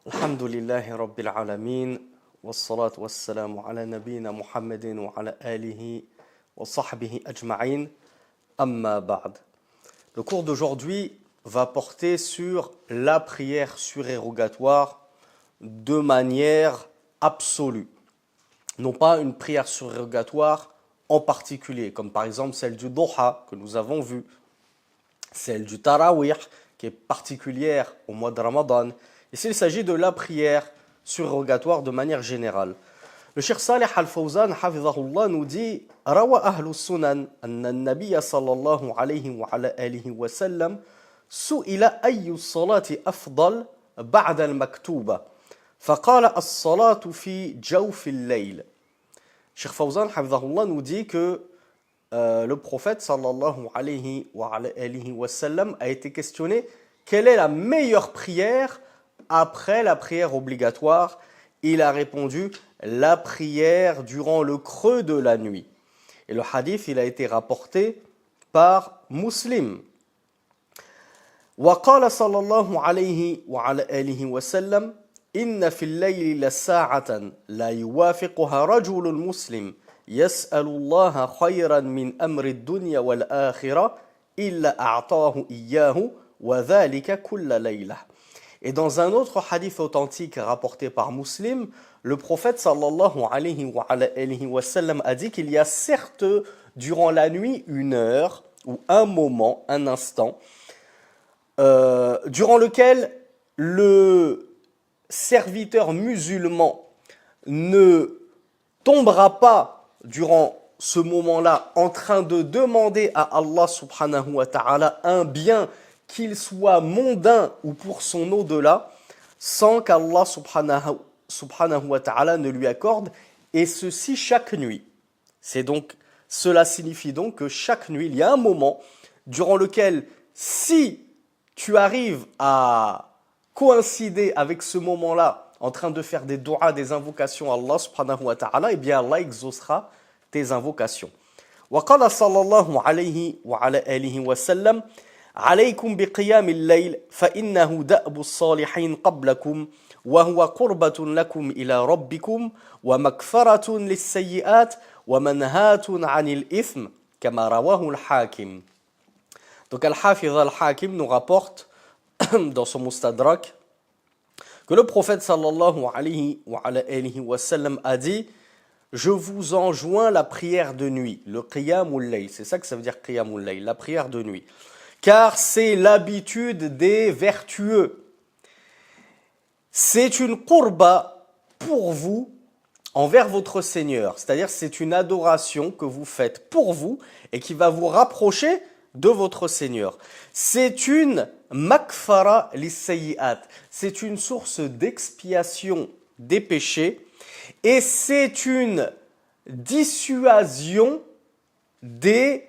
الحمد لله رب العالمين والصلاة والسلام على نبينا محمد وعلى آله وصحبه أجمعين أما بعد. Le cours d'aujourd'hui va porter sur la prière surérogatoire de manière absolue. Non pas une prière surérogatoire en particulier, comme par exemple celle du Doha que nous avons vu, celle du Tarawih qui est particulière au mois de Ramadan. Ici, il s'agit de la prière surrogatoire de manière générale. Le Cheikh Salih Al-Fawzan, hafizahullah, nous dit Rawa ahlu sunan anna an-nabiy sallallahu alayhi wa ala alihi wa sallam su'ila ayyu salati afdal ba'da al-maktuba faqala as-salatu fi jawf al-layl. Cheikh Fawzan, hafizahullah, nous dit que le prophète sallallahu alayhi wa sallam a été questionné quelle est la meilleure prière après la prière obligatoire. Il a répondu la prière durant le creux de la nuit. Et le hadith, il a été rapporté par Muslim. وقال صلى الله عليه وعلى آله وسلم إن في الليل لساعة لا يوافقها رجل مسلم يسأل الله خيرا من أمر الدنيا والآخرة إلا أعطاه إياه وذلك كل ليلة. Et dans un autre hadith authentique rapporté par Muslim, le prophète sallallahu alayhi wa sallam a dit qu'il y a certes durant la nuit une heure ou un moment, un instant, durant lequel le serviteur musulman ne tombera pas durant ce moment-là en train de demander à Allah subhanahu wa ta'ala un bien qu'il soit mondain ou pour son au-delà, sans qu'Allah subhanahu wa ta'ala ne lui accorde, et ceci chaque nuit. Cela signifie donc que chaque nuit, il y a un moment durant lequel, si tu arrives à coïncider avec ce moment-là, en train de faire des du'as, des invocations à Allah subhanahu wa ta'ala, eh bien Allah exaucera tes invocations. وقال صلى الله عليه وعلى آله وسلم عليكم بقيام الليل فإنه دأب الصالحين قبلكم وهو قربة لكم إلى ربكم ومكفرة للسيئات ومنهاة عن الإثم كما رواه الحاكم. Donc Al-Hafiz Al-Hakim nous rapporte dans son Mustadrak que le prophète sallallahu alayhi wa sallam a dit je vous enjoins la prière de nuit, le qiyamul layl, c'est ça que ça veut dire qiyamul layl, la prière de nuit. Car c'est l'habitude des vertueux. C'est une qurba pour vous envers votre Seigneur. C'est-à-dire c'est une adoration que vous faites pour vous et qui va vous rapprocher de votre Seigneur. C'est une makfara lis-sayyi'at. C'est une source d'expiation des péchés et c'est une dissuasion des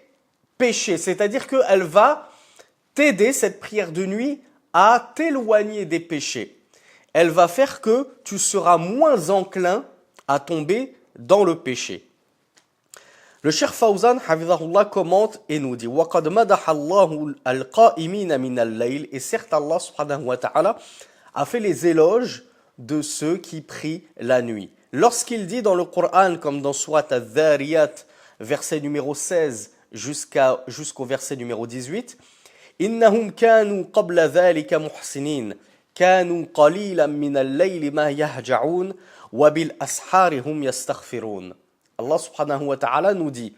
péchés. C'est-à-dire qu'elle va t'aider, cette prière de nuit, à t'éloigner des péchés. Elle va faire que tu seras moins enclin à tomber dans le péché. Le Cheikh Fawzan, hafizahullah, commente et nous dit وَقَدْ مَدَحَ اللَّهُ الْقَائِمِينَ مِنَ اللَّيْلِ. Et certes, Allah subhanahu wa ta'ala a fait les éloges de ceux qui prient la nuit. Lorsqu'il dit dans le Coran, comme dans Surat Al-Dhariyat, verset numéro 16 jusqu'au verset numéro 18, إنهم كانوا قبل ذلك محسنين كانوا قليلا من الليل ما يهجعون وبالأسحار هم يستغفرون. Allah subhanahu wa ta'ala nous dit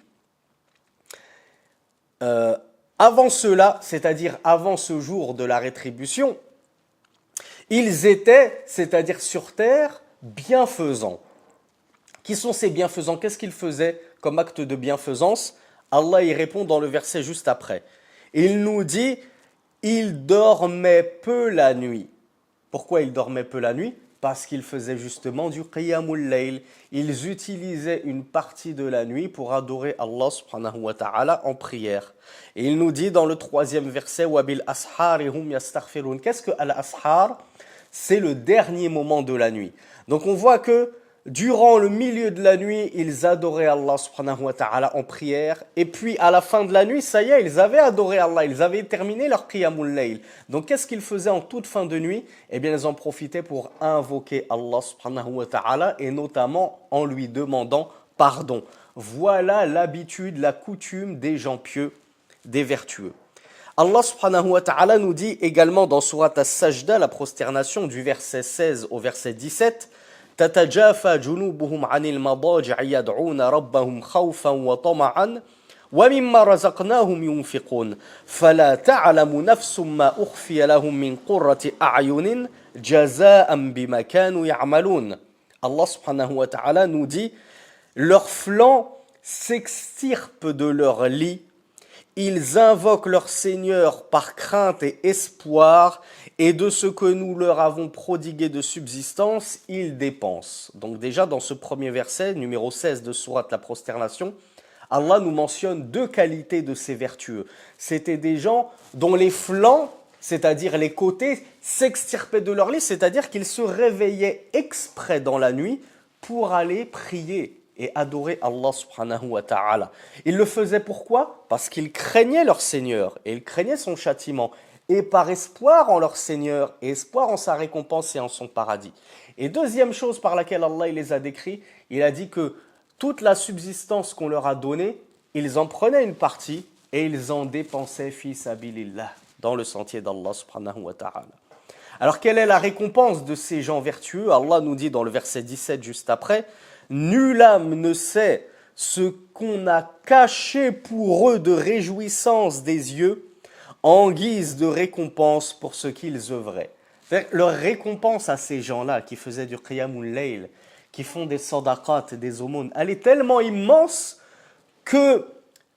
avant cela, c'est-à-dire avant ce jour de la rétribution, ils étaient, c'est-à-dire sur terre, bienfaisants. Qui sont ces bienfaisants? Qu'est-ce qu'ils faisaient comme acte de bienfaisance? Allah y répond dans le verset juste après. Il nous dit, ils dormaient peu la nuit. Pourquoi ils dormaient peu la nuit? Parce qu'ils faisaient justement du qiyamul layl. Ils utilisaient une partie de la nuit pour adorer Allah subhanahu wa ta'ala en prière. Et il nous dit dans le troisième verset, وَبِالْ أَسْحَارِ هُمْ يَسْتَغْفِرُونَ. Qu'est-ce que al-ashar? C'est le dernier moment de la nuit. Donc on voit que Durant le milieu de la nuit, ils adoraient Allah subhanahu wa ta'ala en prière. Et puis à la fin de la nuit, ça y est, ils avaient adoré Allah, ils avaient terminé leur qiyamul layl. Donc qu'est-ce qu'ils faisaient en toute fin de nuit? Eh bien, ils en profitaient pour invoquer Allah subhanahu wa ta'ala et notamment en lui demandant pardon. Voilà l'habitude, la coutume des gens pieux, des vertueux. Allah subhanahu wa ta'ala nous dit également dans Surat As-Sajda, la prosternation du verset 16 au verset 17, تتجافى جنوبهم عن المضاجع يدعون ربهم خوفا وطمعا ومما رزقناهم ينفقون فلا تعلم نفس ما أخفي لهم من قرة أعين جزاء بما كانوا يعملون. Allah subhanahu wa ta'ala nous dit, leurs flancs s'extirpent de leur lit, ils invoquent leur Seigneur par crainte et espoir, et de ce que nous leur avons prodigué de subsistance, ils dépensent. Donc déjà dans ce premier verset, numéro 16 de Sourate la prosternation, Allah nous mentionne deux qualités de ces vertueux. C'était des gens dont les flancs, c'est-à-dire les côtés, s'extirpaient de leur lit, c'est-à-dire qu'ils se réveillaient exprès dans la nuit pour aller prier et adorer Allah subhanahu wa ta'ala. Ils le faisaient pourquoi? Parce qu'ils craignaient leur Seigneur et ils craignaient son châtiment. Et par espoir en leur Seigneur et espoir en sa récompense et en son paradis. Et deuxième chose par laquelle Allah il les a décrits, il a dit que toute la subsistance qu'on leur a donnée, ils en prenaient une partie et ils en dépensaient fi sabilillah, dans le sentier d'Allah subhanahu wa ta'ala. Alors quelle est la récompense de ces gens vertueux? Allah nous dit dans le verset 17 juste après, nulle âme ne sait ce qu'on a caché pour eux de réjouissance des yeux en guise de récompense pour ce qu'ils œuvraient. Leur récompense à ces gens-là qui faisaient du qiyamul layl, qui font des sadaqat, des aumônes, elle est tellement immense que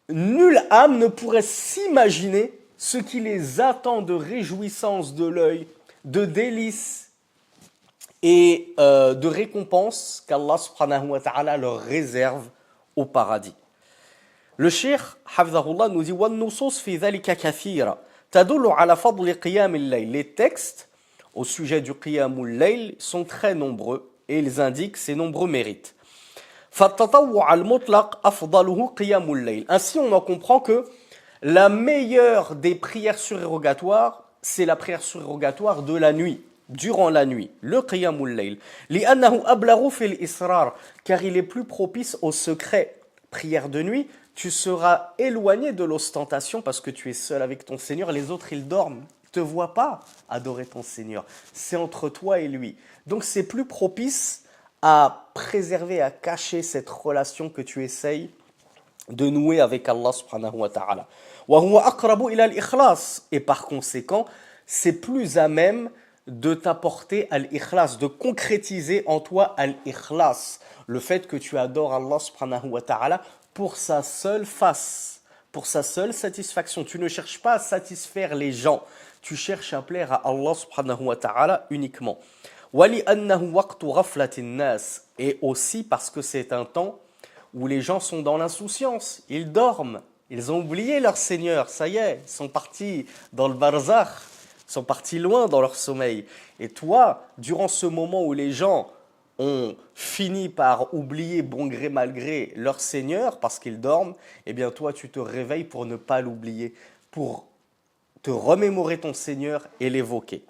nulle âme ne pourrait s'imaginer ce qui les attend de réjouissance de l'œil, de délices et de récompense qu'Allah subhanahu wa ta'ala leur réserve au paradis. Le cheikh Hafzahullah nous dit وَالنُّصُوص فِي ذَلِكَ كَثِيرًا تَدُلُّ عَلَى فَضْلِ قِيَامِ اللَّيْلِ. Les textes au sujet du qiyamul layl sont très nombreux et ils indiquent ses nombreux mérites. فَالتَّطَوُّعَ الْمُطْلَقِ أَفْضَلُهُ قِيَامُ اللَّيْل. Ainsi on en comprend que la meilleure des prières surérogatoires, c'est la prière surérogatoire de la nuit, durant la nuit, le qiyamul layl. لِأَنَّهُ أَبْلَغُ فِي الْإِسْرَارِ, car il est plus propice au secret. Prière de nuit, tu seras éloigné de l'ostentation parce que tu es seul avec ton Seigneur. Les autres, ils dorment, ne te voient pas adorer ton Seigneur. C'est entre toi et lui. Donc, c'est plus propice à préserver, à cacher cette relation que tu essayes de nouer avec Allah subhanahu wa ta'ala. وَهُوَ أَقْرَبُ إِلَى الْإِخْلَاصِ. Et par conséquent, c'est plus à même de t'apporter al-ikhlas, de concrétiser en toi al-ikhlas, le fait que tu adores Allah subhanahu wa ta'ala pour sa seule face, pour sa seule satisfaction. Tu ne cherches pas à satisfaire les gens, tu cherches à plaire à Allah subhanahu wa ta'ala uniquement. وَلِأَنَّهُ وَقْتُ غَفْلَةِ النَّاسِ. Et aussi parce que c'est un temps où les gens sont dans l'insouciance, ils dorment, ils ont oublié leur Seigneur, ça y est, ils sont partis dans le barzakh, ils sont partis loin dans leur sommeil. Et toi, durant ce moment où les gens ont fini par oublier bon gré mal gré leur Seigneur parce qu'ils dorment, eh bien toi tu te réveilles pour ne pas l'oublier, pour te remémorer ton Seigneur et l'évoquer.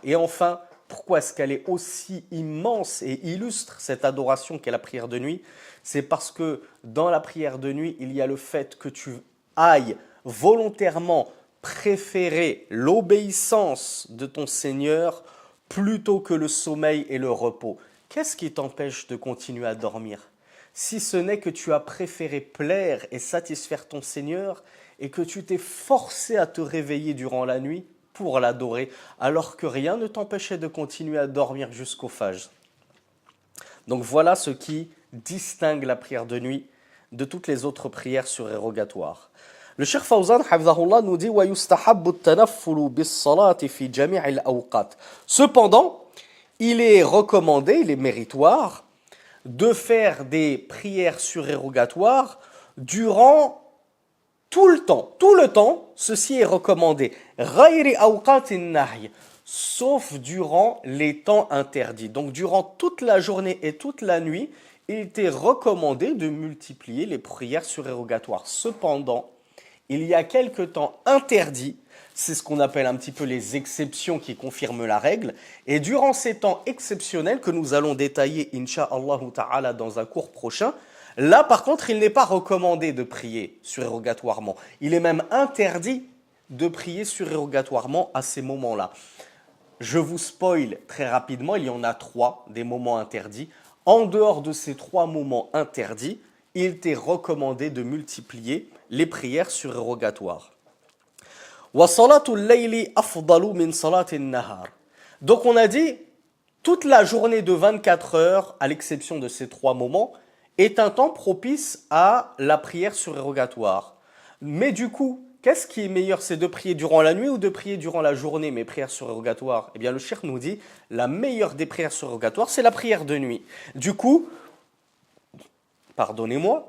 Et enfin, pourquoi est-ce qu'elle est aussi immense et illustre cette adoration qu'est la prière de nuit? C'est parce que dans la prière de nuit, il y a le fait que tu ailles volontairement préférer l'obéissance de ton Seigneur plutôt que le sommeil et le repos. Qu'est-ce qui t'empêche de continuer à dormir? Si ce n'est que tu as préféré plaire et satisfaire ton Seigneur et que tu t'es forcé à te réveiller durant la nuit pour l'adorer, alors que rien ne t'empêchait de continuer à dormir jusqu'au Fajr. Donc voilà ce qui distingue la prière de nuit de toutes les autres prières surérogatoires. Le Cheikh Fawzan Hafzahullah nous dit وَيُسْتَحَبُّ التَّنَفُّلُ بِالصَّلَاةِ فِي جَمِيعِ الْأَوْقَاتِ. Cependant, il est recommandé, il est méritoire de faire des prières surérogatoires durant tout le temps, ceci est recommandé. غَيْرِ أَوْقَاتِ النَّهْيِ. sauf durant les temps interdits. Donc durant toute la journée et toute la nuit, il était recommandé de multiplier les prières surérogatoires. Cependant, il y a quelques temps interdits, c'est ce qu'on appelle un petit peu les exceptions qui confirment la règle, et durant ces temps exceptionnels que nous allons détailler, incha'Allah ta'ala, dans un cours prochain, là par contre, il n'est pas recommandé de prier surérogatoirement. Il est même interdit de prier surérogatoirement à ces moments-là. Je vous spoil très rapidement, il y en a 3 des moments interdits. En dehors de ces 3 moments interdits, il t'est recommandé de multiplier les prières surérogatoires. Donc on a dit, toute la journée de 24 heures, à l'exception de ces 3 moments, est un temps propice à la prière surérogatoire. Mais du coup, qu'est-ce qui est meilleur, c'est de prier durant la nuit ou de prier durant la journée, mes prières surérogatoires? Eh bien, le cheikh nous dit, la meilleure des prières surérogatoires, c'est la prière de nuit. Du coup, pardonnez-moi,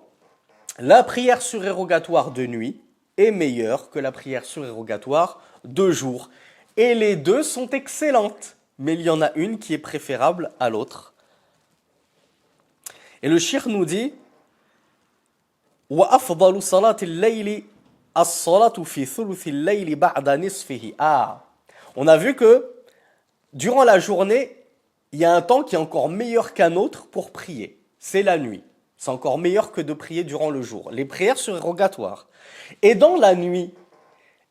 la prière surérogatoire de nuit est meilleure que la prière surérogatoire de jour. Et les deux sont excellentes, mais il y en a une qui est préférable à l'autre. Et le cheikh nous dit, وَأَفْضَلُ صَلَاةِ اللَّيْلِ الصَّلَاةُ فِي ثُلُثِ اللَّيْلِ بَعْدَ نِصْفِهِ. On a vu que durant la journée, il y a un temps qui est encore meilleur qu'un autre pour prier. C'est la nuit. C'est encore meilleur que de prier durant le jour. Les prières surérogatoires. Et dans la nuit,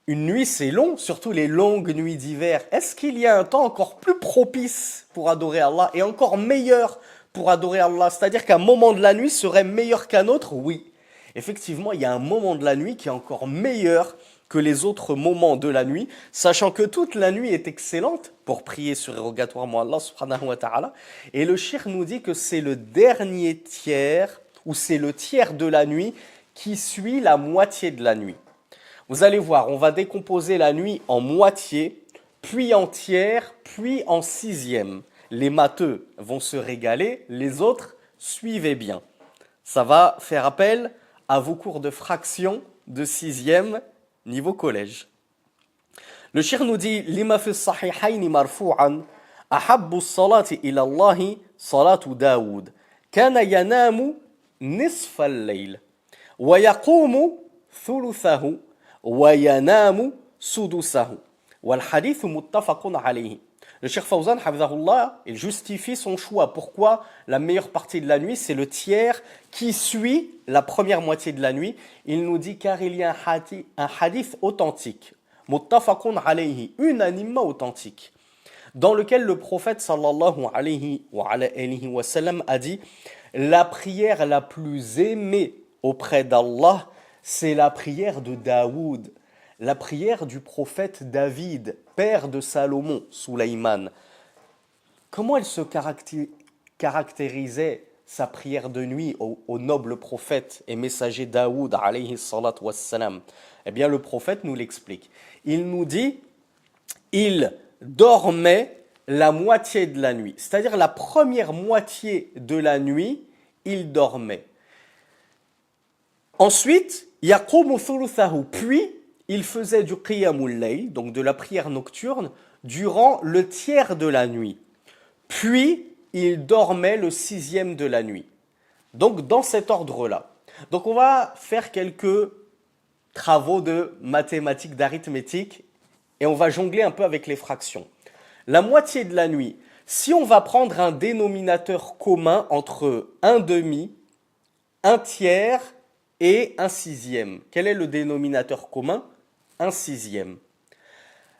une nuit c'est long, surtout les longues nuits d'hiver. Est-ce qu'il y a un temps encore plus propice pour adorer Allah et encore meilleur pour adorer Allah? C'est-à-dire qu'un moment de la nuit serait meilleur qu'un autre? Oui. Effectivement, il y a un moment de la nuit qui est encore meilleur que les autres moments de la nuit, sachant que toute la nuit est excellente pour prier surérogatoirement Allah subhanahu wa ta'ala. Et le cheikh nous dit que c'est le dernier tiers, ou c'est le tiers de la nuit qui suit la moitié de la nuit. Vous allez voir, on va décomposer la nuit en moitié, puis en tiers, puis en sixième. Les matheux vont se régaler, les autres, suivez bien. Ça va faire appel à vos cours de fraction de sixième niveau collège. Le cheikh nous dit lima fi sahihayn marfu'an ahabbu as-salati ila Allah salatu Daoud kana yanamu nisf al-layl wa yaqumu thuluthahu wa yanamu sudusahu wal hadith muttafaqun alayhi. Le cheikh Fawzan hafizahullah, il justifie son choix. Pourquoi la meilleure partie de la nuit, c'est le tiers qui suit la première moitié de la nuit. Il nous dit car il y a un hadith authentique, muttafaqun alayhi, unanimement authentique, dans lequel le prophète sallallahu alayhi wa sallam a dit la prière la plus aimée auprès d'Allah, c'est la prière de Daoud. La prière du prophète David, père de Salomon, Soulaïman. Comment elle se caractérisait sa prière de nuit au noble prophète et messager Daoud, alayhi salatu wassalam? Eh bien, le prophète nous l'explique. Il nous dit, il dormait la moitié de la nuit. C'est-à-dire la première moitié de la nuit, il dormait. Ensuite, yaqumu thuluthahu, puis il faisait du qiyamul layl, donc de la prière nocturne, durant le tiers de la nuit. Puis, il dormait le sixième de la nuit. Donc, dans cet ordre-là. Donc, on va faire quelques travaux de mathématiques, d'arithmétique, et on va jongler un peu avec les fractions. La moitié de la nuit, si on va prendre un dénominateur commun entre un demi, un tiers et un sixième. Quel est le dénominateur commun? Un sixième.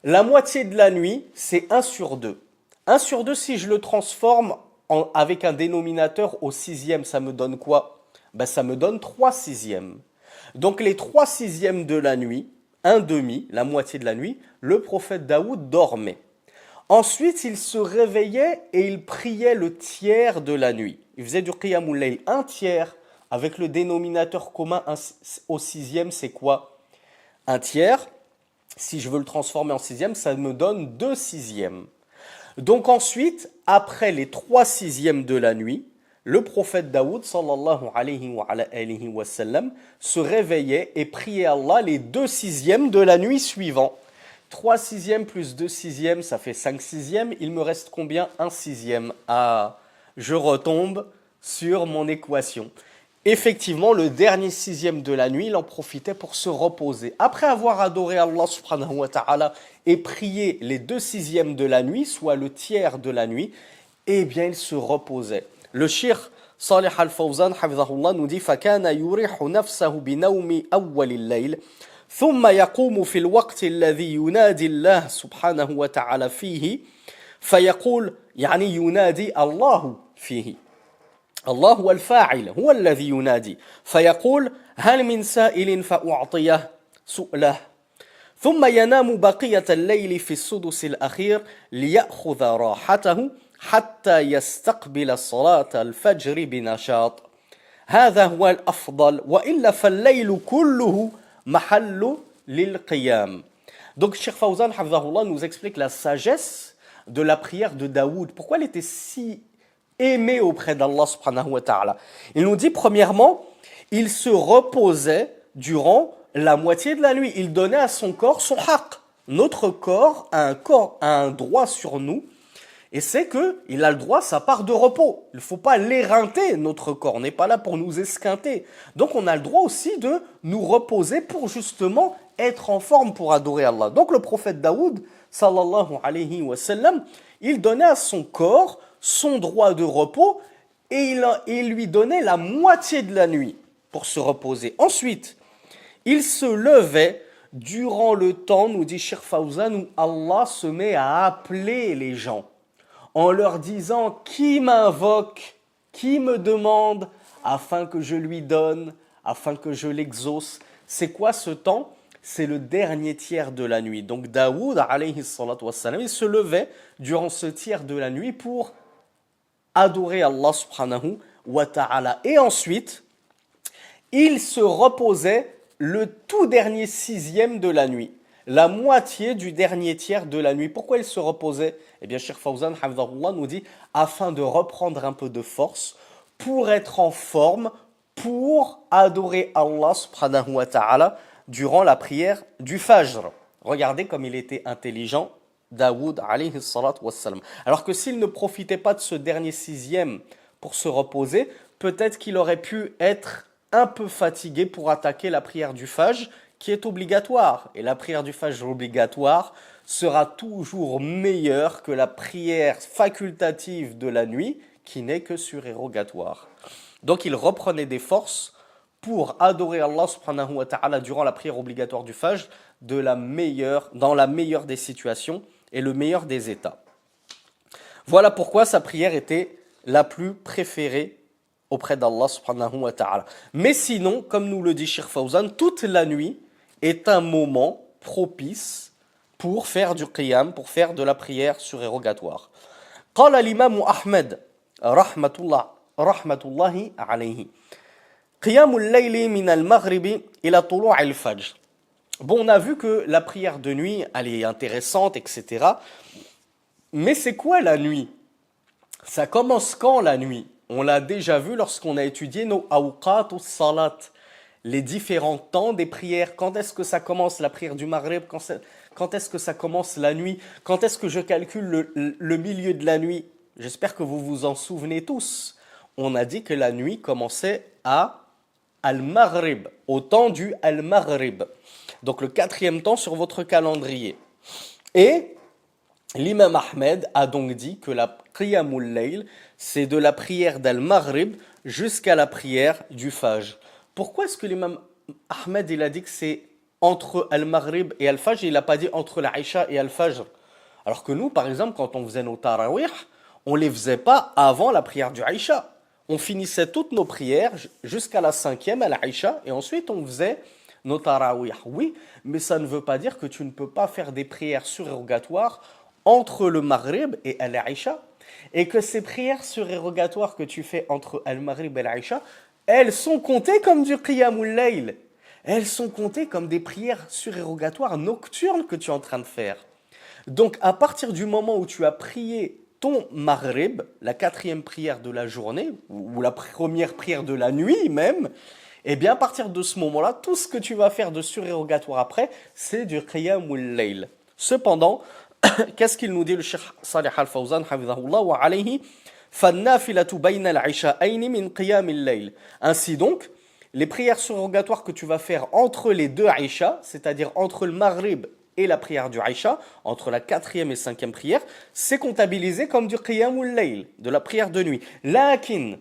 La moitié de la nuit, c'est 1 sur 2. 1 sur 2, si je le transforme avec un dénominateur au sixième, ça me donne quoi? Ça me donne 3 sixièmes. Donc les 3 sixièmes de la nuit, un demi, la moitié de la nuit, le prophète Daoud dormait. Ensuite, il se réveillait et il priait le tiers de la nuit. Il faisait du qiyamul layl, un tiers, avec le dénominateur commun au sixième, c'est quoi? Un tiers, si je veux le transformer en sixième, ça me donne 2 sixièmes. Donc ensuite, après les 3 sixièmes de la nuit, le prophète Daoud, sallallahu alayhi wa sallam, se réveillait et priait Allah les 2 sixièmes de la nuit suivante. 3 sixièmes plus 2 sixièmes, ça fait 5 sixièmes. Il me reste combien? Un sixième. Ah, je retombe sur mon équation. Effectivement, le dernier sixième de la nuit, il en profitait pour se reposer. Après avoir adoré Allah subhanahu wa ta'ala et prié les 2 sixièmes de la nuit, soit le tiers de la nuit, eh bien, il se reposait. Le cheikh Salih al-Fawzan, hafidhahullah, nous dit فَكَانَ يُرِحُ نَفْسَهُ بِنَوْمِ أَوَّلِ اللَّيْلِ ثم يقوم في الوقت الذي ينادي الله سبحانه وتعالى فيه فيقول يعني ينادي الله فيه الله هو الفاعل هو الذي ينادي فيقول هل من سائل فأعطيه سؤله ثم ينام بقية الليل في السدس الأخير ليأخذ راحته حتى يستقبل صلاة الفجر بنشاط هذا هو الأفضل وإلا فالليل كله محل للقيام. Donc Cheikh Fawzan hafidhahullah nous explique la sagesse de la prière de Daoud. Pourquoi elle était si aimée auprès d'Allah subhanahu wa ta'ala? Il nous dit premièrement, il se reposait durant la moitié de la nuit. Il donnait à son corps son haqq. Notre corps a un droit sur nous. Et c'est qu'il a le droit à sa part de repos. Il ne faut pas l'éreinter, notre corps. On n'est pas là pour nous esquinter. Donc on a le droit aussi de nous reposer pour justement être en forme pour adorer Allah. Donc le prophète Daoud, sallallahu alayhi wa sallam, il donnait à son corps son droit de repos et il lui donnait la moitié de la nuit pour se reposer. Ensuite, il se levait durant le temps, nous dit Cheikh Fawzan, où Allah se met à appeler les gens, en leur disant qui m'invoque, qui me demande, afin que je lui donne, afin que je l'exauce. C'est quoi ce temps? C'est le dernier tiers de la nuit. Donc Daoud, alayhi salatu wassalam, il se levait durant ce tiers de la nuit pour adorer Allah subhanahu wa ta'ala. Et ensuite, il se reposait le tout dernier sixième de la nuit, la moitié du dernier tiers de la nuit. Pourquoi il se reposait? Eh bien, Cheikh Fawzan hafidhahullah nous dit afin de reprendre un peu de force pour être en forme, pour adorer Allah subhanahu wa ta'ala durant la prière du Fajr. Regardez comme il était intelligent, Daoud alayhi salatu wassalam. Alors que s'il ne profitait pas de ce dernier sixième pour se reposer, peut-être qu'il aurait pu être un peu fatigué pour attaquer la prière du Fajr qui est obligatoire. Et la prière du Fajr obligatoire sera toujours meilleure que la prière facultative de la nuit qui n'est que surérogatoire. Donc il reprenait des forces pour adorer Allah subhanahu wa ta'ala durant la prière obligatoire du Fajr dans la meilleure des situations et le meilleur des états. Voilà pourquoi sa prière était la plus préférée auprès d'Allah subhanahu wa ta'ala. Mais sinon, comme nous le dit Cheikh Fawzan, toute la nuit est un moment propice pour faire du qiyam, pour faire de la prière surérogatoire. قال الإمام أحمد رحمة الله عليه قيام الليل من المغرب إلى طلوع الفجر. Bon, on a vu que la prière de nuit, elle est intéressante, etc. Mais c'est quoi la nuit? Ça commence quand la nuit? On l'a déjà vu lorsqu'on a étudié nos awqat ou salat, les différents temps des prières. Quand est-ce que ça commence la prière du Maghrib? Quand est-ce que ça commence la nuit? Quand est-ce que je calcule le milieu de la nuit? J'espère que vous vous en souvenez tous. On a dit que la nuit commençait à Al-Maghrib, au temps du Al-Maghrib. Donc le 4e temps sur votre calendrier. Et l'imam Ahmed a donc dit que la Qiyamul Layl, c'est de la prière d'Al-Maghrib jusqu'à la prière du Fajr. Pourquoi est-ce que l'imam Ahmed il a dit que c'est entre Al-Maghrib et Al-Fajr, il n'a pas dit entre l'Aïcha et Al-Fajr? Alors que nous, par exemple, quand on faisait nos tarawih, on ne les faisait pas avant la prière du Aïcha. On finissait toutes nos prières jusqu'à la 5e à l'Aïcha et ensuite on faisait nos tarawih. Oui, mais ça ne veut pas dire que tu ne peux pas faire des prières surérogatoires entre le Maghrib et l'Aïcha. Et que ces prières surérogatoires que tu fais entre Al-Maghrib et l'Aïcha, elles sont comptées comme du Qiyamul Layl. Elles sont comptées comme des prières surérogatoires nocturnes que tu es en train de faire. Donc, à partir du moment où tu as prié ton Maghrib, la 4e prière de la journée, ou la première prière de la nuit même, eh bien, à partir de ce moment-là, tout ce que tu vas faire de surérogatoire après, c'est du Qiyamul Layl. Cependant, qu'est-ce qu'il nous dit le Cheikh Salih Al-Fawzan, hafidhahullah wa alayhi, فَالنَّافِلَةُ بَيْنَ الْعِشَاءَيْنِ مِنْ قِيَامِ اللَّيْلِ. Ainsi donc, les prières surrogatoires que tu vas faire entre les deux Aïcha, c'est-à-dire entre le Maghrib et la prière du Aïcha, entre la 4e et 5e prière, c'est comptabilisé comme du Qiyamul Layl, de la prière de nuit. Lakin,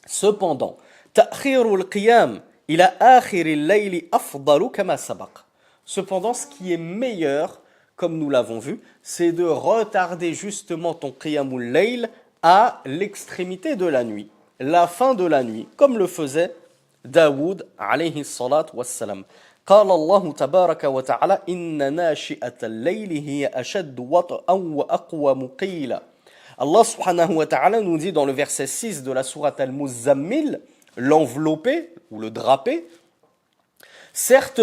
cependant, ta'khirul qiyam ila akhiril layli afdalu kama sabaq. Cependant, ce qui est meilleur, comme nous l'avons vu, c'est de retarder justement ton Qiyamul Layl à l'extrémité de la nuit, la fin de la nuit, comme le faisait Daoud alayhi salat wassalam. قال الله تبارك وتعالى إن ناشئة الليل هي أشد وطئا وأقوم قيلا. Allah subhanahu wa ta'ala nous dit dans le verset 6 de la sourate Al-Muzammil, l'enveloppé ou le drapé, certes,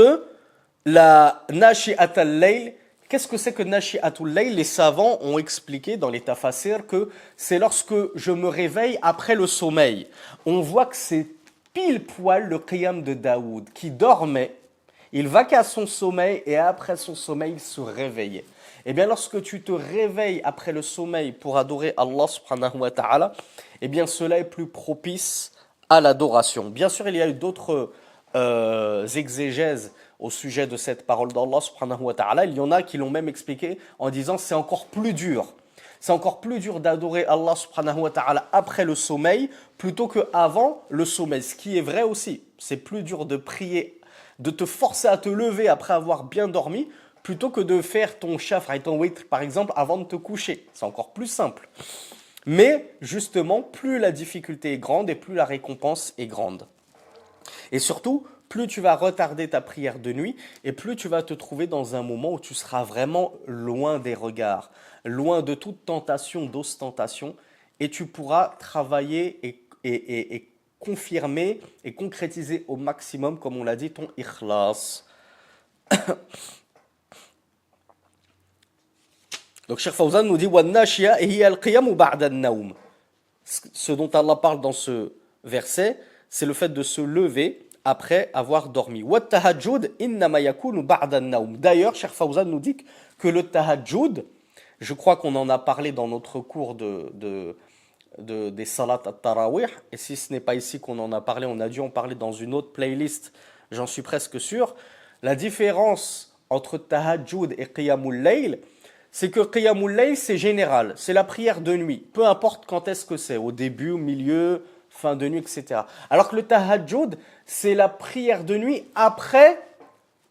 la nashi'at al-layl, qu'est-ce que c'est que nashi'atul layl? Les savants ont expliqué dans les tafasir que c'est lorsque je me réveille après le sommeil. On voit que c'est pile poil le qiyam de Daoud qui dormait, il vaquait à son sommeil et après son sommeil il se réveillait. Eh bien lorsque tu te réveilles après le sommeil pour adorer Allah subhanahu wa ta'ala, eh bien cela est plus propice à l'adoration. Bien sûr il y a eu d'autres exégèses au sujet de cette parole d'Allah subhanahu wa ta'ala. Il y en a qui l'ont même expliqué en disant c'est encore plus dur. C'est encore plus dur d'adorer Allah subhanahu wa ta'ala après le sommeil plutôt qu'avant le sommeil. Ce qui est vrai aussi. C'est plus dur de prier, de te forcer à te lever après avoir bien dormi plutôt que de faire ton shafr et ton witr par exemple avant de te coucher. C'est encore plus simple. Mais justement, plus la difficulté est grande et plus la récompense est grande. Et surtout, plus tu vas retarder ta prière de nuit et plus tu vas te trouver dans un moment où tu seras vraiment loin des regards, loin de toute tentation d'ostentation et tu pourras travailler et confirmer et concrétiser au maximum, comme on l'a dit, ton ikhlas. Donc Cheikh Fawzan nous dit وَالنَّاشِيَا هِيَ الْقِيَامُ بَعْدَ النَّوْمِ. Ce dont Allah parle dans ce verset, c'est le fait de se lever après avoir dormi. وَالتَّهَجُّدْ إِنَّمَا يَكُونُ بَعْدَ النَّوْمِ. D'ailleurs, Cheikh Fawzan nous dit que le tahajjud, je crois qu'on en a parlé dans notre cours des salat at-tarawih, et si ce n'est pas ici qu'on en a parlé, on a dû en parler dans une autre playlist, j'en suis presque sûr. La différence entre tahajjud et qiyamul layl, c'est que qiyamul layl c'est général, c'est la prière de nuit, peu importe quand est-ce que c'est, au début, au milieu, fin de nuit, etc. Alors que le tahajjud, c'est la prière de nuit après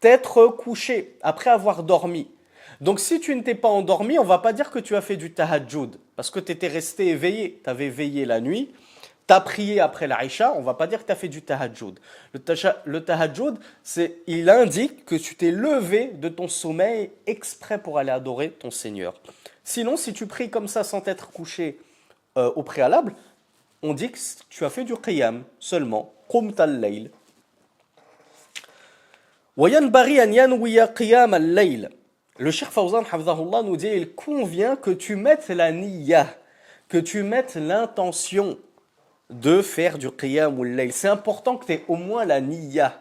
t'être couché, après avoir dormi. Donc si tu ne t'es pas endormi, on ne va pas dire que tu as fait du tahajjud, parce que tu étais resté éveillé, tu avais veillé la nuit, tu as prié après l'Aïcha, on ne va pas dire que tu as fait du tahajjud. Le tahajjud, il indique que tu t'es levé de ton sommeil exprès pour aller adorer ton Seigneur. Sinon, si tu pries comme ça sans t'être couché au préalable, on dit que tu as fait du qiyam seulement, qumta al-layl. Wa yanbaghi an yanwiya qiyam al-layl. Le Cheikh Fawzan hafidhahullah nous dit il convient que tu mettes la niyya, que tu mettes l'intention de faire du qiyam ou layl. C'est important que tu aies au moins la niyya.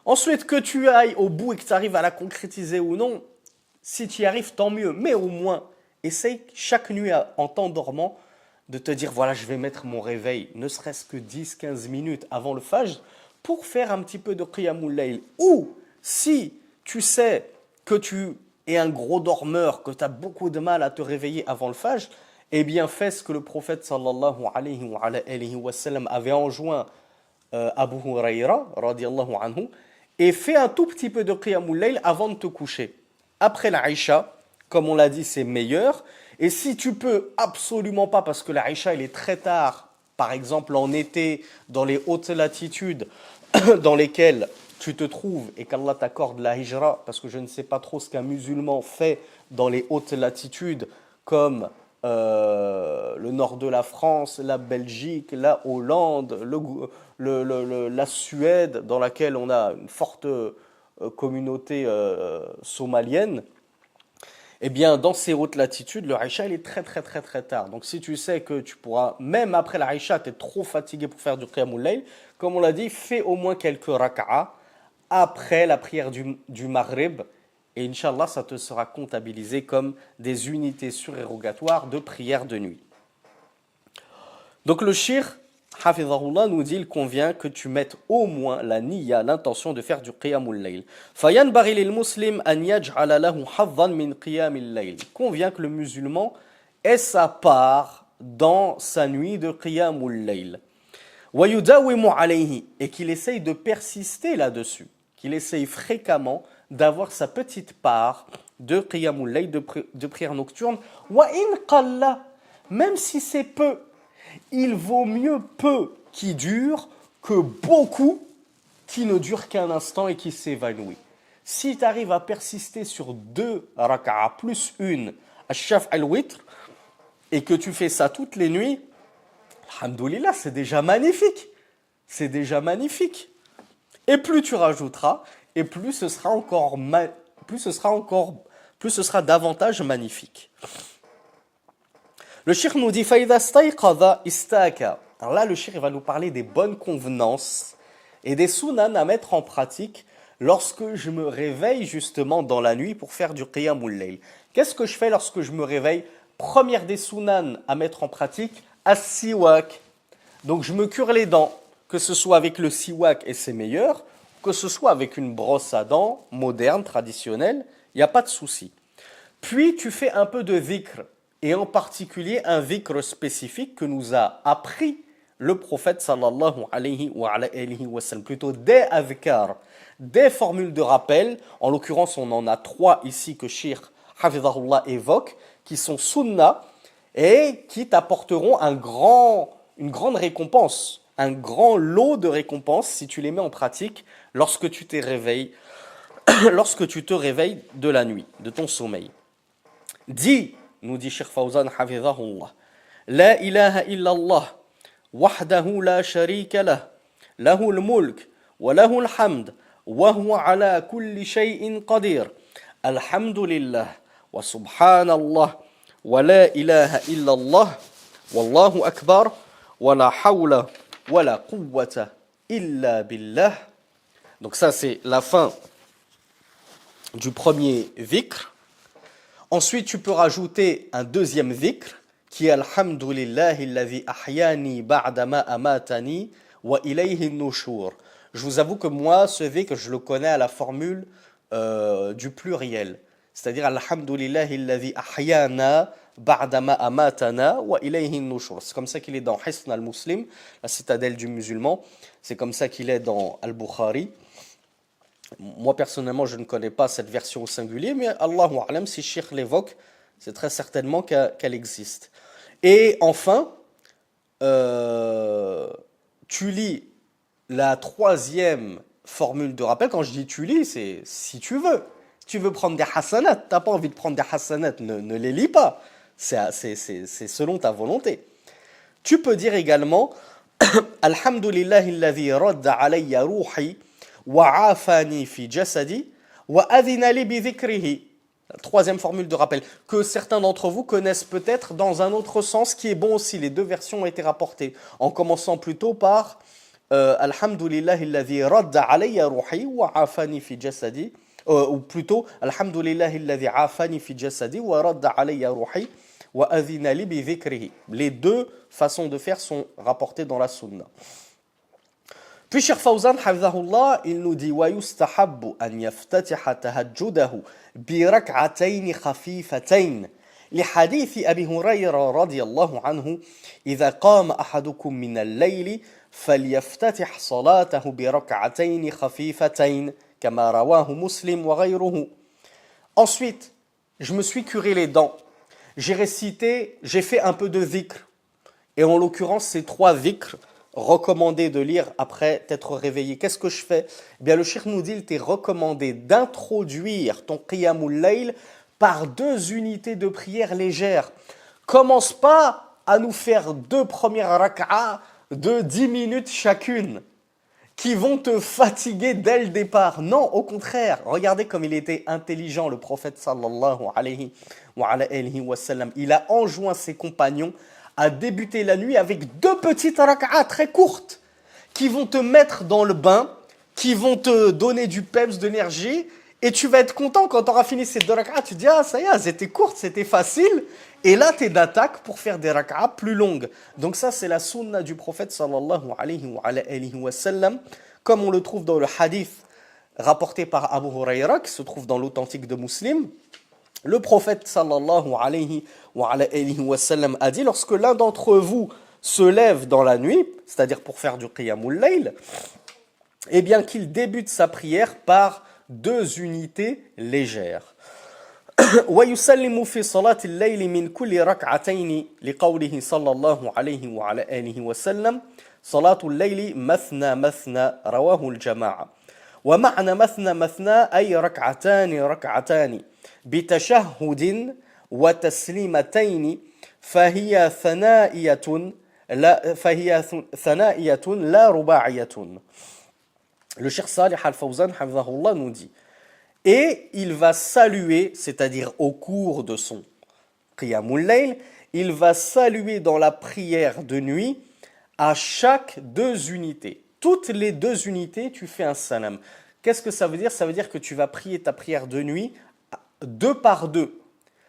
Ensuite, que tu ailles au bout et que tu arrives à la concrétiser ou non, si tu y arrives, tant mieux. Mais au moins, essaye chaque nuit en t'endormant de te dire voilà, je vais mettre mon réveil, ne serait-ce que 10-15 minutes avant le fajr, pour faire un petit peu de qiyam ou layl. Ou si tu sais que tu es un gros dormeur, que tu as beaucoup de mal à te réveiller avant le fajr, eh bien fais ce que le prophète sallallahu alayhi wa sallam avait enjoint Abu Huraira radiyallahu anhu, et fais un tout petit peu de qiyamul layl avant de te coucher. Après la Aïcha, comme on l'a dit, c'est meilleur. Et si tu peux absolument pas, parce que la Aïcha il est très tard, par exemple en été, dans les hautes latitudes dans lesquelles tu te trouves et qu'Allah t'accorde la hijra, parce que je ne sais pas trop ce qu'un musulman fait dans les hautes latitudes comme le nord de la France, la Belgique, la Hollande, la Suède, dans laquelle on a une forte communauté somalienne. Eh bien, dans ces hautes latitudes, le Aïcha, il est très tard. Donc, si tu sais que tu pourras, même après la Aïcha, tu es trop fatigué pour faire du qiyamul layl, comme on l'a dit, fais au moins quelques raka'a après la prière du Maghrib et Inch'Allah, ça te sera comptabilisé comme des unités surérogatoires de prière de nuit. Donc le shir, Hafizahullah, nous dit, il convient que tu mettes au moins la niyya, l'intention de faire du qiyamul layl. Fayanbaghi lil muslim an yaj'ala lahu haddan min qiyamil layl. Il convient que le musulman ait sa part dans sa nuit de qiyamul layl. Wa yudawimu alayhi, et qu'il essaye de persister là-dessus, qu'il essaye fréquemment d'avoir sa petite part de qiyamul layl, de prière nocturne. Wa in qalla, même si c'est peu. Il vaut mieux peu qui dure que beaucoup qui ne dure qu'un instant et qui s'évanouit. Si tu arrives à persister sur 2 raka'a plus une al-shaf' al-witr et que tu fais ça toutes les nuits, alhamdoulilah, c'est déjà magnifique. C'est déjà magnifique. Et plus tu rajouteras, et plus ce sera davantage magnifique. Le shir nous dit فَإِذَا اسْتَيْقَظَ إِسْتَاكَ. Alors là, le shir va nous parler des bonnes convenances et des sunan à mettre en pratique lorsque je me réveille justement dans la nuit pour faire du qiyamul layl. Qu'est-ce que je fais lorsque je me réveille? Première des sunan à mettre en pratique, as-siwak. Donc je me cure les dents, que ce soit avec le siwak et c'est meilleur, que ce soit avec une brosse à dents moderne, traditionnelle, il n'y a pas de souci. Puis tu fais un peu de dhikr, et en particulier un dhikr spécifique que nous a appris le prophète sallallahu alayhi wa sallam, plutôt des adhkar, des formules de rappel. En l'occurrence, on en a 3 ici que Cheikh Hafizahullah évoque, qui sont sunnah et qui t'apporteront une grande récompense, un grand lot de récompenses si tu les mets en pratique lorsque tu te réveilles de la nuit, de ton sommeil. Dis, nous dit Cheikh Fawzan Hafizahullah, La ilaha illallah, wahdahu la sharika lah, lahul mulk, wa lahul hamd, wa huwa ala kulli shay'in qadir. Alhamdulillah, wa subhanallah, wa la ilaha illallah, wallahu akbar, wa la hawla, wa la quwwata illa billah. Donc ça c'est la fin du premier dhikr. Ensuite, tu peux rajouter un deuxième dhikr qui est Alhamdulillahi alladhi ahyani ba'dama amatani wa ilayhi nushur. Je vous avoue que moi, ce dhikr, je le connais à la formule du pluriel. C'est-à-dire Alhamdulillahi alladhi ahyana ba'dama amatana wa ilayhi nushur. C'est comme ça qu'il est dans Hisn al-Muslim, la citadelle du musulman. C'est comme ça qu'il est dans Al-Bukhari. Moi, personnellement, je ne connais pas cette version au singulier, mais Allahu A'lam, si Cheikh l'évoque, c'est très certainement qu'elle existe. Et enfin, tu lis la 3e formule de rappel. Quand je dis tu lis, c'est si tu veux. Si tu veux prendre des hasanat, tu n'as pas envie de prendre des hasanat, ne les lis pas. C'est selon ta volonté. Tu peux dire également Alhamdulillahi alladhi radda alayya ruhi wa'afani fi jasadi wa adhina li bi dhikrihi. Troisième formule de rappel que certains d'entre vous connaissent peut-être dans un autre sens qui est bon aussi. Les 2 versions ont été rapportées en commençant plutôt par Alhamdulillahi alladhi radda alayya ruhi wa'afani fi jasadi, ou plutôt Alhamdulillahi alladhi afani fi jasadi wa radda alayya ruhi wa adhina li bi dhikrihi. Les 2 façons de faire sont rapportées dans la sunna. Puis Cheikh Fawzan Hafizahullah, il nous dit wa yustahabbu an yaftatiha tahajjudahu bi rak'atayn khafifatayn li hadith Abi Hurayra radiyallahu anhu idha qama ahadukum min al-layli falyaftatih salatahu bi rak'atayn khafifatayn kama rawahu Muslim wa ghayruhu. Ensuite, je me suis curé les dents. J'ai fait un peu de dhikr. Et en l'occurrence, ces 3 dhikrs recommandé de lire après t'être réveillé. Qu'est-ce que je fais? Eh bien, le Cheikh nous dit, il t'est recommandé d'introduire ton qiyamul layl par 2 unités de prière légères. Commence pas à nous faire 2 premières rak'a de 10 minutes chacune qui vont te fatiguer dès le départ. Non, au contraire, regardez comme il était intelligent, le prophète sallallahu alayhi wa sallam. Il a enjoint ses compagnons à débuter la nuit avec 2 petites rak'a très courtes qui vont te mettre dans le bain, qui vont te donner du peps, de l'énergie Et tu vas être content quand tu auras fini ces 2 rak'ahs. Tu te dis, ah ça y est, c'était courte, c'était facile. Et là, tu es d'attaque pour faire des rak'ahs plus longues. Donc ça, c'est la sunna du prophète sallallahu alayhi wa sallam, comme on le trouve dans le hadith rapporté par Abu Huraira, qui se trouve dans l'authentique de Muslim. Le prophète sallallahu alayhi wa sallam a dit, lorsque l'un d'entre vous se lève dans la nuit, c'est-à-dire pour faire du qiyamul layl, eh bien qu'il débute sa prière par 2 unités légères. ويسلم في صلاة الليل من كل ركعتين لقوله صلى الله عليه وعلى آله وسلم صلاة الليل مثنى مثنى رواه الجماعة ومعنى مثنى مثنى أي ركعتان ركعتان بتشهد وتسليمتين فهي ثنائية لا رباعية. Le Cheikh Salih Al-Fawzan hafidhahullah nous dit, et il va saluer, c'est-à-dire au cours de son qiyamul layl, il va saluer dans la prière de nuit à chaque 2 unités. Toutes les 2 unités, tu fais un salam. Qu'est-ce que ça veut dire? Ça veut dire que tu vas prier ta prière de nuit 2 par 2.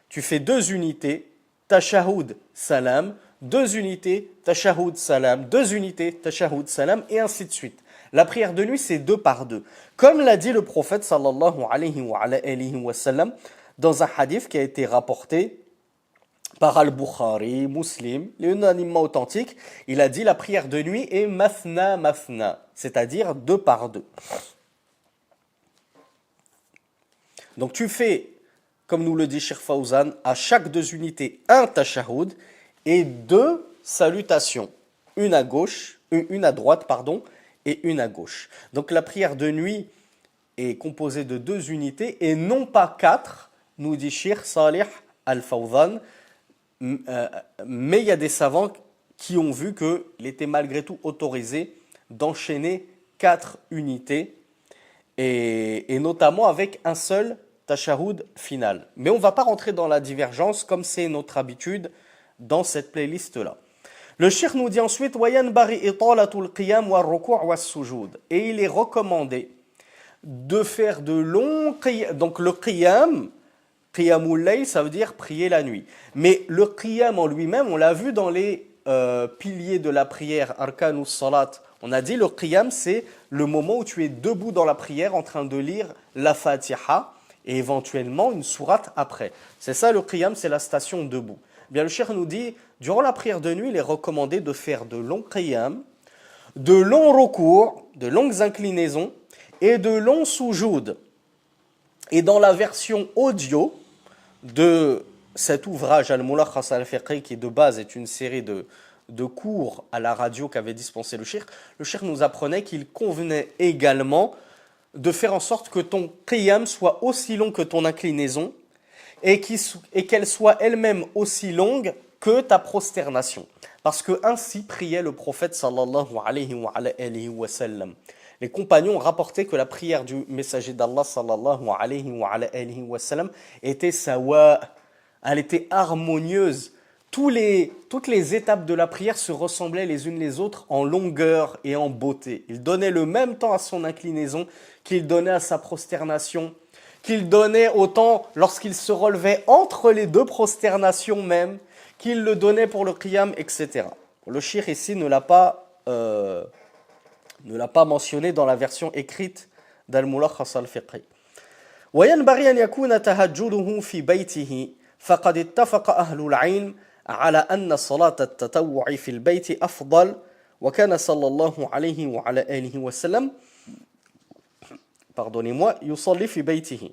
Tu fais 2 unités, tashahhud, salam, 2 unités, tashahhud, salam, 2 unités, tashahhud, salam, et ainsi de suite. La prière de nuit, c'est 2 par 2. Comme l'a dit le prophète sallallahu alayhi wa sallam dans un hadith qui a été rapporté par Al-Bukhari, Muslim, unanimement authentique, il a dit la prière de nuit est mathna mathna, c'est-à-dire 2 par 2. Donc tu fais, comme nous le dit Cheikh Fawzan, à chaque 2 unités un tashahhud et 2 salutations, une à droite, et une à gauche. Donc la prière de nuit est composée de 2 unités et non pas 4, nous dit Cheikh Salih Al-Fawzan, mais il y a des savants qui ont vu qu'il était malgré tout autorisé d'enchaîner 4 unités et notamment avec un seul tashahhud final. Mais on ne va pas rentrer dans la divergence comme c'est notre habitude dans cette playlist-là. Le cheikh nous dit ensuite et il est recommandé de faire de longs qiyam. Donc le qiyamul layl, ça veut dire prier la nuit. Mais le qiyam en lui-même, on l'a vu dans les piliers de la prière, arkanus salat. On a dit le qiyam, c'est le moment où tu es debout dans la prière en train de lire la Fatiha et éventuellement une sourate après. C'est ça le qiyam, c'est la station debout. Bien, le cheikh nous dit, durant la prière de nuit, il est recommandé de faire de longs qiyam, de longs recours, de longues inclinaisons et de longs soujoud. Et dans la version audio de cet ouvrage Al-Mulakhas al-Fiqhi, qui de base est une série de cours à la radio qu'avait dispensé le cheikh nous apprenait qu'il convenait également de faire en sorte que ton qiyam soit aussi long que ton inclinaison et qu'elle soit elle-même aussi longue que ta prosternation. Parce que ainsi priait le prophète sallallahu alayhi wa sallam. Les compagnons ont rapporté que la prière du messager d'Allah sallallahu alayhi wa sallam était sawa, elle était harmonieuse. Toutes les étapes de la prière se ressemblaient les unes les autres en longueur et en beauté. Il donnait le même temps à son inclinaison qu'il donnait à sa prosternation, qu'il donnait autant lorsqu'il se relevait entre les 2 prosternations même, qu'il le donnait pour le qiyam, etc. Le cheikh ici ne l'a pas mentionné dans la version écrite d'Al-Mulakhas al-Fiqhi. وينبغي أن يكون تهجده في بيته فقد اتفق أهل العلم على أن صلاة التطوع في البيت أفضل وكان صلى الله عليه وعلى آله وسلم يصلي في بيته.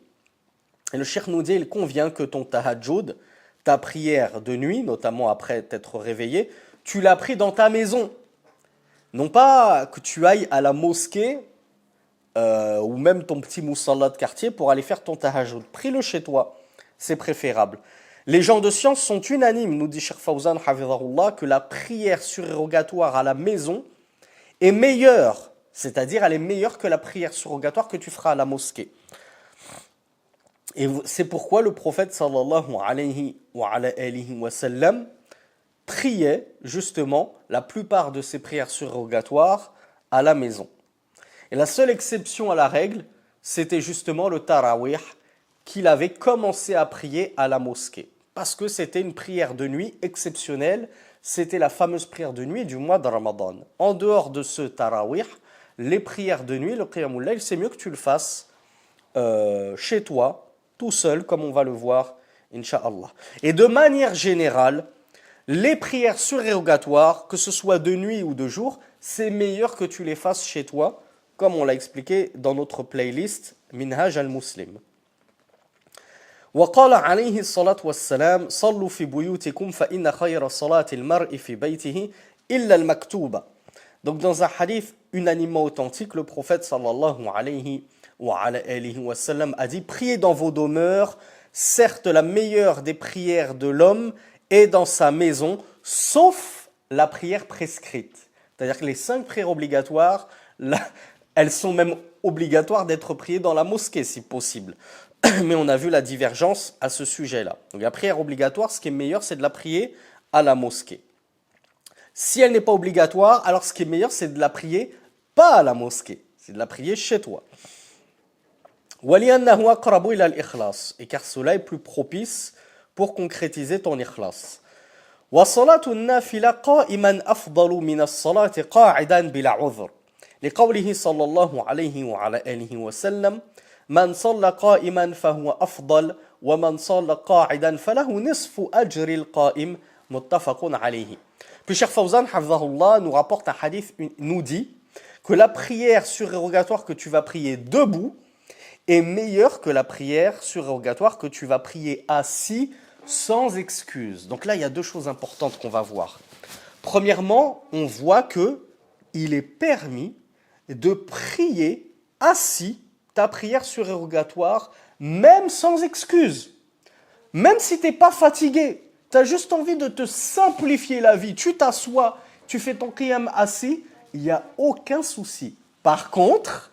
Et le cheikh nous dit, il convient que ton tahajjud, ta prière de nuit, notamment après t'être réveillé, tu l'as pris dans ta maison. Non pas que tu ailles à la mosquée ou même ton petit moussalla de quartier pour aller faire ton tahajjud. Prie-le chez toi, c'est préférable. Les gens de science sont unanimes, nous dit Cheikh Fawzan hafidhahullah, que la prière surrogatoire à la maison est meilleure, c'est-à-dire elle est meilleure que la prière surrogatoire que tu feras à la mosquée. Et c'est pourquoi le prophète sallallahu alayhi wa sallam priait justement la plupart de ses prières surrogatoires à la maison. Et la seule exception à la règle, c'était justement le tarawih qu'il avait commencé à prier à la mosquée. Parce que c'était une prière de nuit exceptionnelle, c'était la fameuse prière de nuit du mois de Ramadan. En dehors de ce tarawih, les prières de nuit, le qiyamul layl, c'est mieux que tu le fasses chez toi, tout seul, comme on va le voir, incha'Allah. Et de manière générale, les prières surérogatoires, que ce soit de nuit ou de jour, c'est meilleur que tu les fasses chez toi, comme on l'a expliqué dans notre playlist Minhaj al-Muslim. وقال عليه الصلاة والسلام صلوا في بيوتكم فإن خير الصلاة المرء في بيته إلا المكتوبة. Donc dans un hadith unanimement authentique, le prophète sallallahu alayhi wa sallam a dit: priez dans vos demeures, certes la meilleure des prières de l'homme est dans sa maison, sauf la prière prescrite. C'est-à-dire que les 5 prières obligatoires, là, elles sont même obligatoires d'être priées dans la mosquée si possible. Mais on a vu la divergence à ce sujet-là. Donc la prière obligatoire, ce qui est meilleur, c'est de la prier à la mosquée. Si elle n'est pas obligatoire, alors ce qui est meilleur, c'est de la prier pas à la mosquée. C'est de la prier chez toi. وَلِأَنَّهُ أَقْرَبُ إِلَى الْإِخْلَاصِ. Et car cela est plus propice pour concrétiser ton ikhlas. وَصَلَاةُ النَّافِلَةِ قَائِمًا أَفْضَلُ مِنَ الصَّلَاةِ قَاعِدًا بِلَا عُذْرٍ. لقوله صلى الله عليه وعلى آله وسلم من صلى قائما فهو أفضل ومن صلى قاعدا فله نصف أجر القائم متفق عليه. Puis Cheikh Fawzan hafidhahullah nous rapporte un hadith, nous dit que la prière surérogatoire que tu vas prier debout est meilleure que la prière surérogatoire que tu vas prier assis sans excuse. Donc là, il y a 2 choses importantes qu'on va voir. Premièrement, on voit que il est permis de prier assis ta prière surérogatoire, même sans excuse. Même si tu n'es pas fatigué, tu as juste envie de te simplifier la vie. Tu t'assois, tu fais ton qiyam assis, il n'y a aucun souci. Par contre,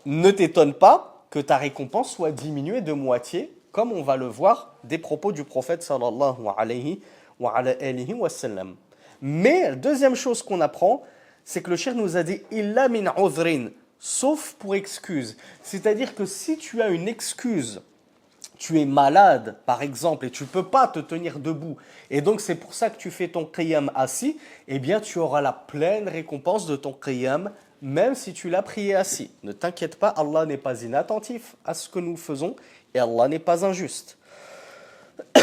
ne t'étonne pas que ta récompense soit diminuée de moitié, comme on va le voir des propos du prophète sallallahu alayhi wa sallam. Mais, deuxième chose qu'on apprend, c'est que le cheikh nous a dit « illa min uzrin », sauf pour excuse. C'est-à-dire que si tu as une excuse, tu es malade, par exemple, et tu ne peux pas te tenir debout, et donc c'est pour ça que tu fais ton qiyam assis, eh bien tu auras la pleine récompense de ton qiyam, même si tu l'as prié assis. Ne t'inquiète pas, Allah n'est pas inattentif à ce que nous faisons, et Allah n'est pas injuste.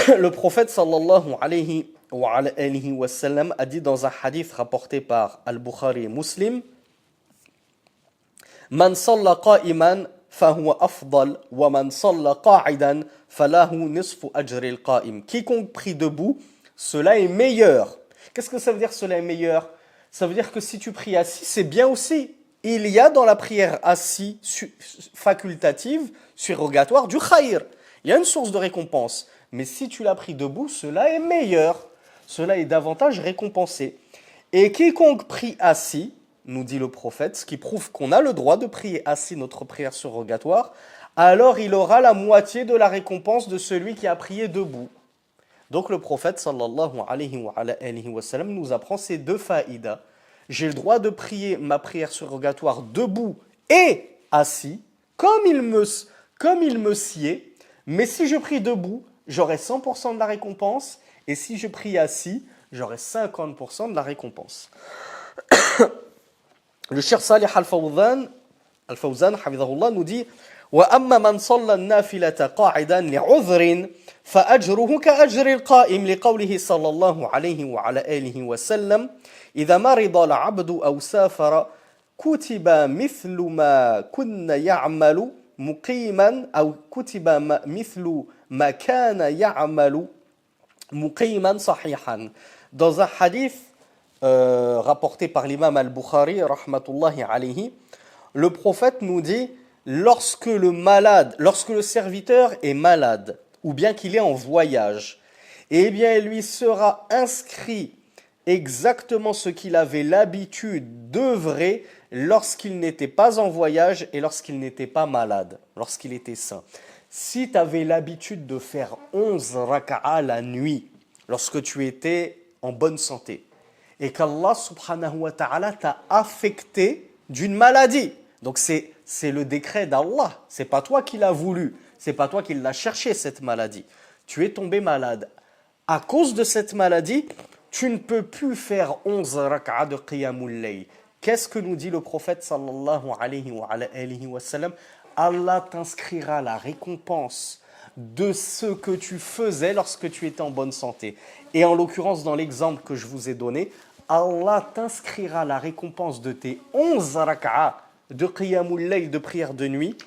Le prophète sallallahu alayhi wa sallam a dit dans un hadith rapporté par Al-Bukhari et Muslim: Man salla qa'iman fahuwa afdal wa man salla qa'idan falahu nisfu ajri al-qa'im. Quiconque prie debout, cela est meilleur. Qu'est-ce que ça veut dire cela est meilleur? Ça veut dire que si tu pries assis, c'est bien aussi. Il y a dans la prière assis facultative, surrogatoire, du khayr. Il y a une source de récompense. Mais si tu l'as pris debout, cela est meilleur. Cela est davantage récompensé. Et quiconque prie assis, nous dit le prophète, ce qui prouve qu'on a le droit de prier assis notre prière surrogatoire, alors il aura la moitié de la récompense de celui qui a prié debout. Donc le prophète sallallahu alayhi wa sallam nous apprend ces 2 faïdas. J'ai le droit de prier ma prière surrogatoire debout et assis, comme il me sied, mais si je prie debout, j'aurai 100% de la récompense, et si je prie assis, j'aurai 50% de la récompense. Le Cheikh Salih Al-Fawzan hafidhahullah nous dit: وَأَمَّا مَنْ صَلَّى النَّافِلَةَ قَاعِدًا لِعُذْرٍ فَأَجْرُهُ كَأَجْرِ الْقَائِمِ لقوله صلى الله عليه وعلى آله وسلم إذا مرض العبد أو سافر كتب مثل ما كن يعمل مقيما أو كتب مثل ما كان يعمل مقيما صحيحا. Dans un hadith rapporté par l'imam al-Bukhari rahmatullahi alayhi, le prophète nous dit: lorsque le serviteur est malade ou bien qu'il est en voyage, eh bien il lui sera inscrit exactement ce qu'il avait l'habitude d'œuvrer lorsqu'il n'était pas en voyage et lorsqu'il n'était pas malade, lorsqu'il était sain. Si tu avais l'habitude de faire 11 raka'a la nuit lorsque tu étais en bonne santé et qu'Allah subhanahu wa ta'ala t'a affecté d'une maladie, donc c'est c'est le décret d'Allah. C'est pas toi qui l'as voulu. C'est pas toi qui l'as cherché, cette maladie. Tu es tombé malade. À cause de cette maladie, tu ne peux plus faire 11 rak'a de qiyamul layl. Qu'est-ce que nous dit le prophète sallallahu alayhi wa sallam? Allah t'inscrira la récompense de ce que tu faisais lorsque tu étais en bonne santé. Et en l'occurrence, dans l'exemple que je vous ai donné, Allah t'inscrira la récompense de tes 11 rak'a de qiyamul layl, de prière de nuit,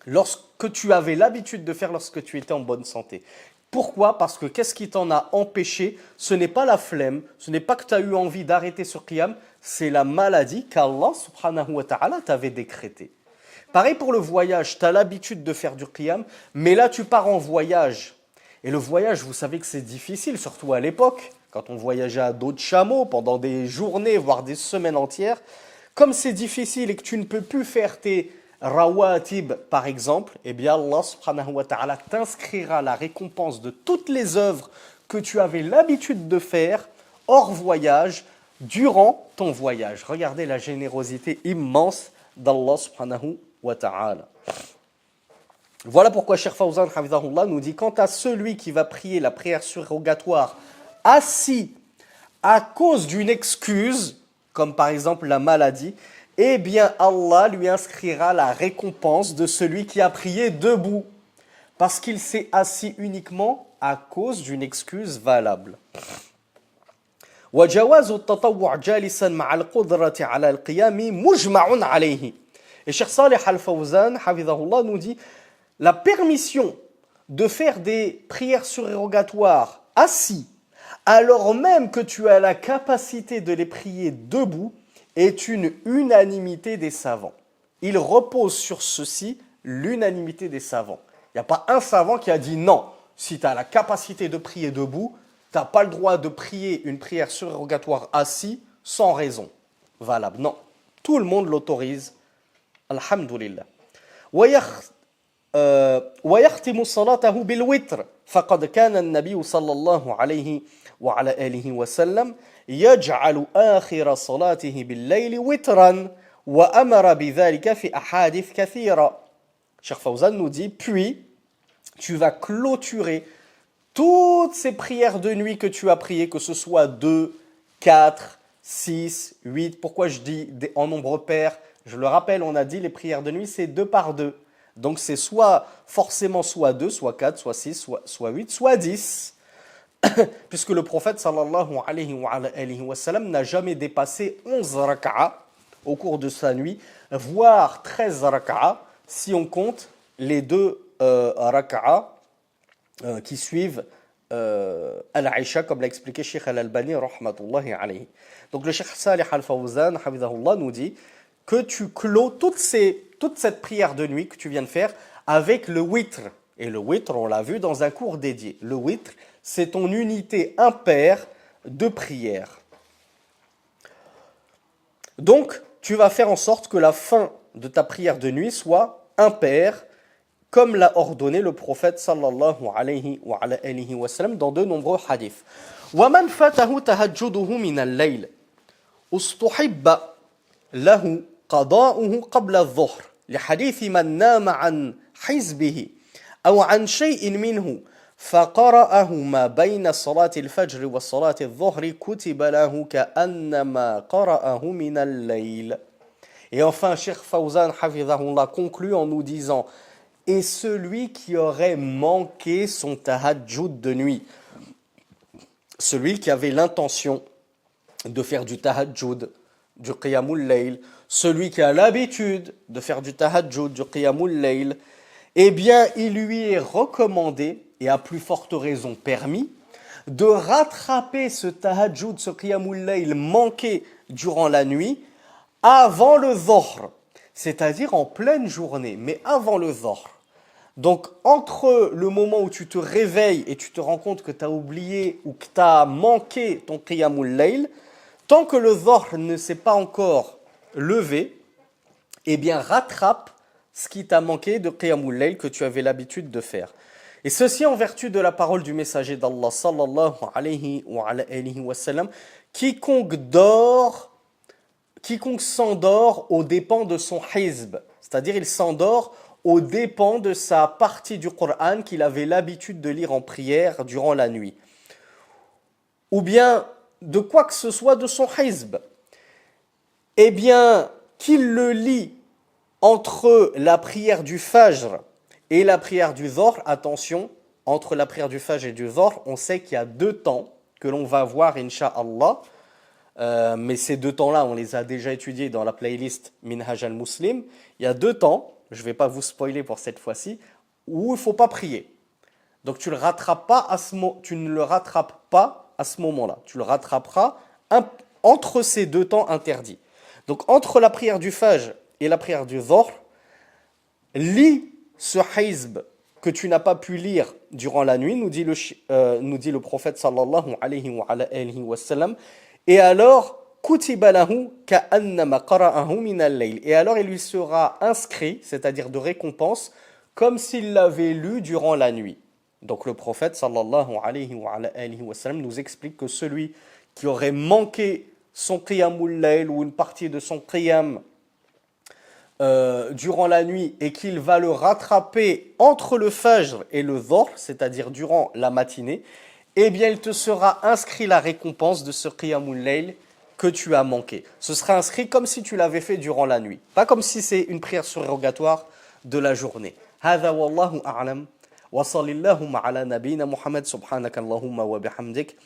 lorsque tu avais l'habitude de faire lorsque tu étais en bonne santé. Pourquoi? Parce que qu'est-ce qui t'en a empêché? Ce n'est pas la flemme, ce n'est pas que tu as eu envie d'arrêter sur qiyam, c'est la maladie qu'Allah subhanahu wa ta'ala t'avait décrétée. Pareil pour le voyage, tu as l'habitude de faire du qiyam, mais là tu pars en voyage. Et le voyage, vous savez que c'est difficile, surtout à l'époque, quand on voyageait à dos de chameau pendant des journées, voire des semaines entières. Comme c'est difficile et que tu ne peux plus faire tes rawatib, par exemple, eh bien Allah subhanahu wa ta'ala t'inscrira la récompense de toutes les œuvres que tu avais l'habitude de faire hors voyage, durant ton voyage. Regardez la générosité immense d'Allah subhanahu wa ta'ala. Voilà pourquoi Cheikh Fawzan hafidhahullah nous dit: quant à celui qui va prier la prière surrogatoire assis à cause d'une excuse, comme par exemple la maladie, eh bien Allah lui inscrira la récompense de celui qui a prié debout, parce qu'il s'est assis uniquement à cause d'une excuse valable. وجواز التطوع جالسا مع القدرة على القيام مجمع عليه. Et Cheikh Saleh Al-Fawzan hafidhahullah nous dit: la permission de faire des prières surérogatoires assis, alors même que tu as la capacité de les prier debout, est une unanimité des savants. Il repose sur ceci l'unanimité des savants. Il n'y a pas un savant qui a dit non, si tu as la capacité de prier debout, tu n'as pas le droit de prier une prière surérogatoire assis sans raison valable. Non, tout le monde l'autorise. Alhamdulillah. ويختم صلاته بالوتر فقد كان النبي صلى الله عليه وعلى آله وسلم يجعل آخر صلاته بالليل وترا وأمر بذلك في أحاديث كثيرة. Cheikh Fawzan nous dit: puis tu vas clôturer toutes ces prières de nuit que tu as priées, que ce soit 2, 4, 6, 8. Pourquoi je dis en nombre pair? Je le rappelle, on a dit les prières de nuit, c'est 2 par 2. Donc c'est forcément soit 2, soit 4, soit 6, soit 8, soit 10. Puisque le prophète sallallahu alayhi wa sallam n'a jamais dépassé 11 rak'a au cours de sa nuit, voire 13 rak'a si on compte les 2 rak'a qui suivent Al-Aisha, comme l'a expliqué Cheikh Al-Albani rahmatullahi alayhi. Donc le Cheikh Salih Al-Fawzan hafidhahullah nous dit que tu clôt toute cette prière de nuit que tu viens de faire avec le witr. Et le witr, on l'a vu dans un cours dédié. Le witr, c'est ton unité impaire de prière. Donc, tu vas faire en sorte que la fin de ta prière de nuit soit impaire, comme l'a ordonné le prophète sallallahu alayhi wa sallam dans de nombreux hadiths. وَمَنْ فَتَهُ تَهَجُّدُهُ مِنَ اللَّيْلِ أُسْتُحِبَّ لَهُ قضاؤه قبل الظهر لحديث من نام عن حزبه أو عن شيء منه فقرأه ما بين صلاة الفجر وصلاة الظهر كتب له كأنما قرأه من الليل. Et enfin, Cheikh Fawzan hafidhahullah conclut en nous disant: et celui qui aurait manqué son tahajjud de nuit, celui qui avait l'intention de faire du tahajjud, du qiyamul layl, celui qui a l'habitude de faire du tahajjud, du qiyamul layl, eh bien, il lui est recommandé, et à plus forte raison permis, de rattraper ce tahajjud, ce qiyamul layl manqué durant la nuit, avant le dhuhr, c'est-à-dire en pleine journée, mais avant le dhuhr. Donc, entre le moment où tu te réveilles et tu te rends compte que tu as oublié ou que tu as manqué ton qiyamul layl, tant que le dhuhr ne s'est pas encore levé, eh bien rattrape ce qui t'a manqué de qiyamul layl que tu avais l'habitude de faire. Et ceci en vertu de la parole du messager d'Allah sallallahu alayhi wa sallam, quiconque s'endort aux dépens de son hizb, C'est-à-dire, il s'endort aux dépens de sa partie du Coran qu'il avait l'habitude de lire en prière durant la nuit. Ou bien de quoi que ce soit de son hizb. Eh bien, qu'il le lit entre la prière du Fajr et la prière du Dhuhr. Attention, entre la prière du Fajr et du Dhuhr, on sait qu'il y a 2 temps que l'on va voir, Inch'Allah. Mais ces 2 temps-là, on les a déjà étudiés dans la playlist Minhaj al-Muslim. Il y a 2 temps, je ne vais pas vous spoiler pour cette fois-ci, où il ne faut pas prier. Donc tu ne le rattrapes pas à ce moment-là. Tu le rattraperas entre ces 2 temps interdits. Donc entre la prière du Fajr et la prière du Dhuhr, lis ce hizb que tu n'as pas pu lire durant la nuit, nous dit le prophète sallallahu alayhi wa sallam. Et alors, kutiba lahu ka'annama qara'ahu min al-layl. Et alors il lui sera inscrit, c'est-à-dire de récompense, comme s'il l'avait lu durant la nuit. Donc le prophète sallallahu alayhi wa sallam nous explique que celui qui aurait manqué son qiyamul layl ou une partie de son qiyam durant la nuit et qu'il va le rattraper entre le fajr et le dhuhr, c'est-à-dire durant la matinée, eh bien il te sera inscrit la récompense de ce qiyamul layl que tu as manqué. Ce sera inscrit comme si tu l'avais fait durant la nuit, pas comme si c'est une prière surrogatoire de la journée. Hadha wallahu a'lam. Wa sallallahu ala nabiyyina Muhammad subhanaka Allahumma wa bihamdik.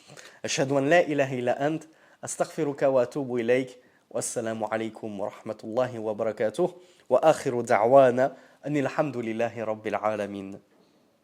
Ashhadu an la ilaha illa ant. Astaghfiruka wa atubu ilayk. Wassalamu alaykum wa rahmatullahi wa barakatuh. Wa akhiru da'wana anil hamdulillahi rabbil alamin.